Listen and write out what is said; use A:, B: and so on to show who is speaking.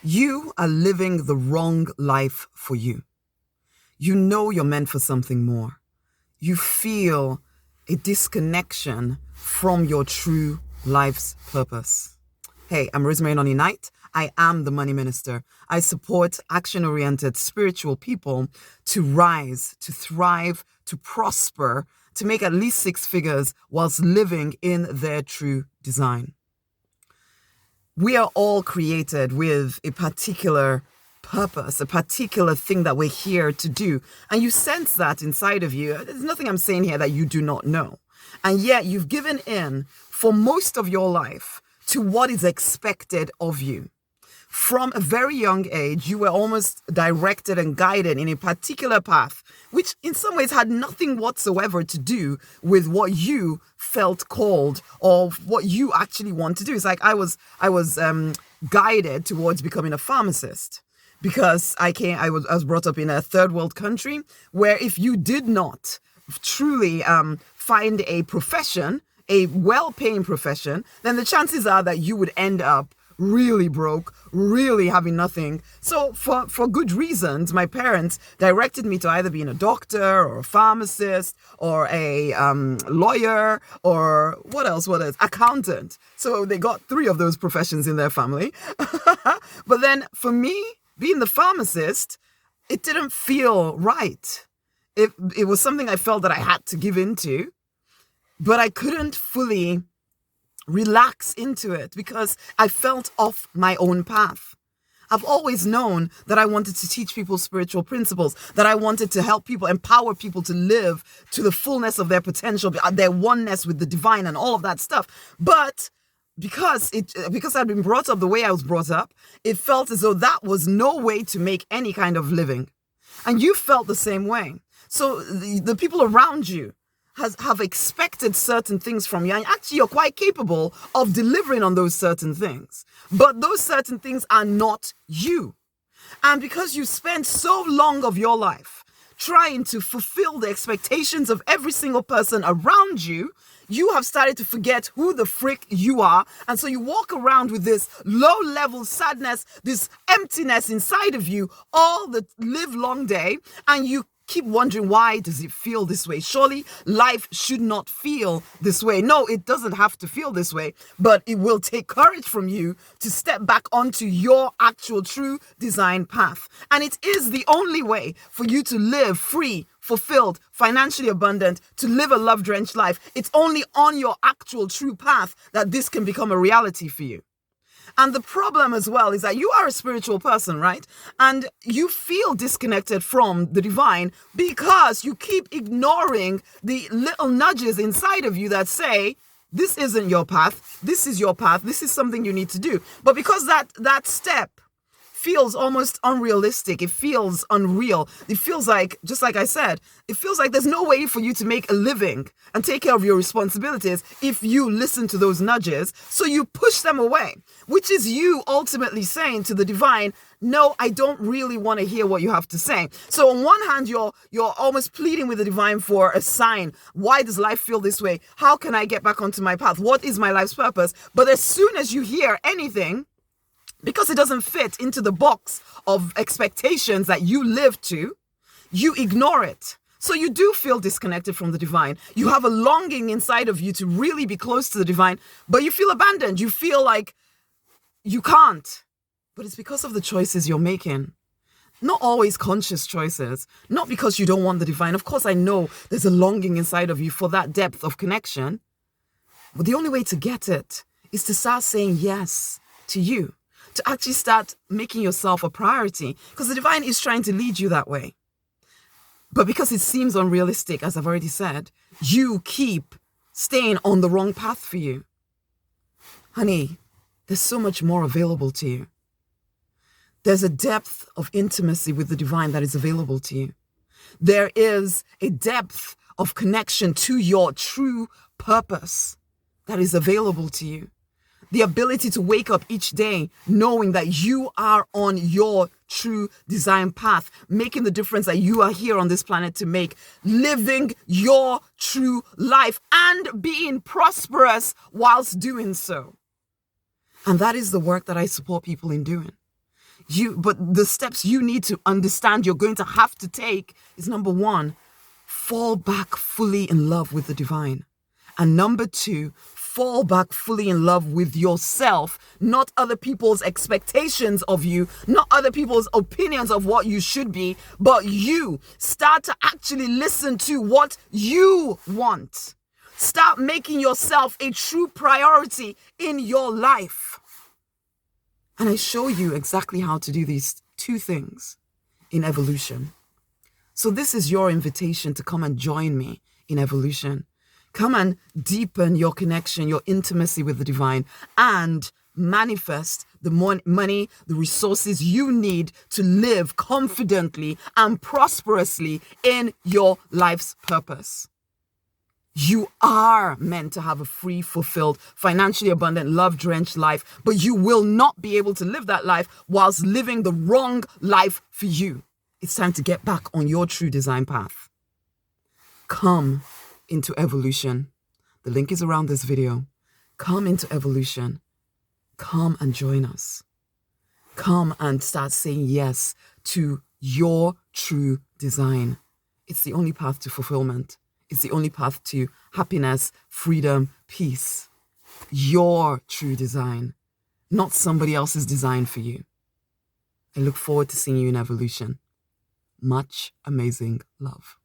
A: You are living the wrong life for you. You know you're meant for something more. You feel a disconnection from your true life's purpose. Hey, I'm Rosemary Nonny. I am the money minister. I support action-oriented spiritual people to rise, to thrive, to prosper, to make at least 6 figures whilst living in their true design. We are all created with a particular purpose, a particular thing that we're here to do. And you sense that inside of you. There's nothing I'm saying here that you do not know. And yet you've given in for most of your life to what is expected of you. From a very young age, you were almost directed and guided in a particular path, which in some ways had nothing whatsoever to do with what you felt called or what you actually want to do. It's like I was guided towards becoming a pharmacist because I was brought up in a third world country where if you did not truly find a profession, a well-paying profession, then the chances are that you would end up really broke, really having nothing. So for good reasons, my parents directed me to either being a doctor or a pharmacist or a lawyer or what else, accountant. So they got 3 of those professions in their family. But then for me, being the pharmacist, it didn't feel right. It was something I felt that I had to give into, but I couldn't fully relax into it because I felt off my own path. I've always known that I wanted to teach people spiritual principles, that I wanted to help people, empower people to live to the fullness of their potential, their oneness with the divine and all of that stuff. But because I'd been brought up the way I was brought up, it felt as though that was no way to make any kind of living. And you felt the same way. So the people around you have expected certain things from you, and actually you're quite capable of delivering on those certain things. But those certain things are not you. And because you spent so long of your life trying to fulfill the expectations of every single person around you, you have started to forget who the frick you are. And so you walk around with this low-level sadness, this emptiness inside of you all the live-long day, and you keep wondering, why does it feel this way? Surely life should not feel this way. No, it doesn't have to feel this way, but it will take courage from you to step back onto your actual true design path. And it is the only way for you to live free, fulfilled, financially abundant, to live a love-drenched life. It's only on your actual true path that this can become a reality for you. And the problem as well is that you are a spiritual person, right? And you feel disconnected from the divine because you keep ignoring the little nudges inside of you that say, this isn't your path, this is your path, this is something you need to do. But because that step feels almost unrealistic, it feels unreal, it feels like, just like I said, it feels like there's no way for you to make a living and take care of your responsibilities if you listen to those nudges. So you push them away, which is you ultimately saying to the divine, no, I don't really want to hear what you have to say. So on one hand, you're almost pleading with the divine for a sign. Why does life feel this way? How can I get back onto my path? What is my life's purpose? But as soon as you hear anything, because it doesn't fit into the box of expectations that you live to, you ignore it. So you do feel disconnected from the divine. You have a longing inside of you to really be close to the divine, but you feel abandoned. You feel like you can't. But it's because of the choices you're making. Not always conscious choices. Not because you don't want the divine. Of course, I know there's a longing inside of you for that depth of connection. But the only way to get it is to start saying yes to you. To actually start making yourself a priority, because the divine is trying to lead you that way. But because it seems unrealistic, as I've already said, you keep staying on the wrong path for you. Honey, there's so much more available to you. There's a depth of intimacy with the divine that is available to you. There is a depth of connection to your true purpose that is available to you. The ability to wake up each day knowing that you are on your true design path, making the difference that you are here on this planet to make, living your true life and being prosperous whilst doing so. And that is the work that I support people in doing. But the steps you need to understand you're going to have to take is, number one, fall back fully in love with the divine. And number two, fall back fully in love with yourself, not other people's expectations of you, not other people's opinions of what you should be, but you. Start to actually listen to what you want. Start making yourself a true priority in your life. And I show you exactly how to do these two things in evolution. So this is your invitation to come and join me in evolution. Come and deepen your connection, your intimacy with the divine, and manifest the money, the resources you need to live confidently and prosperously in your life's purpose. You are meant to have a free, fulfilled, financially abundant, love-drenched life, but you will not be able to live that life whilst living the wrong life for you. It's time to get back on your true design path. Come into evolution. The link is around this video. Come into evolution. Come and join us. Come and start saying yes to your true design. It's the only path to fulfillment. It's the only path to happiness, freedom, peace. Your true design, not somebody else's design for you. I look forward to seeing you in evolution. Much amazing love.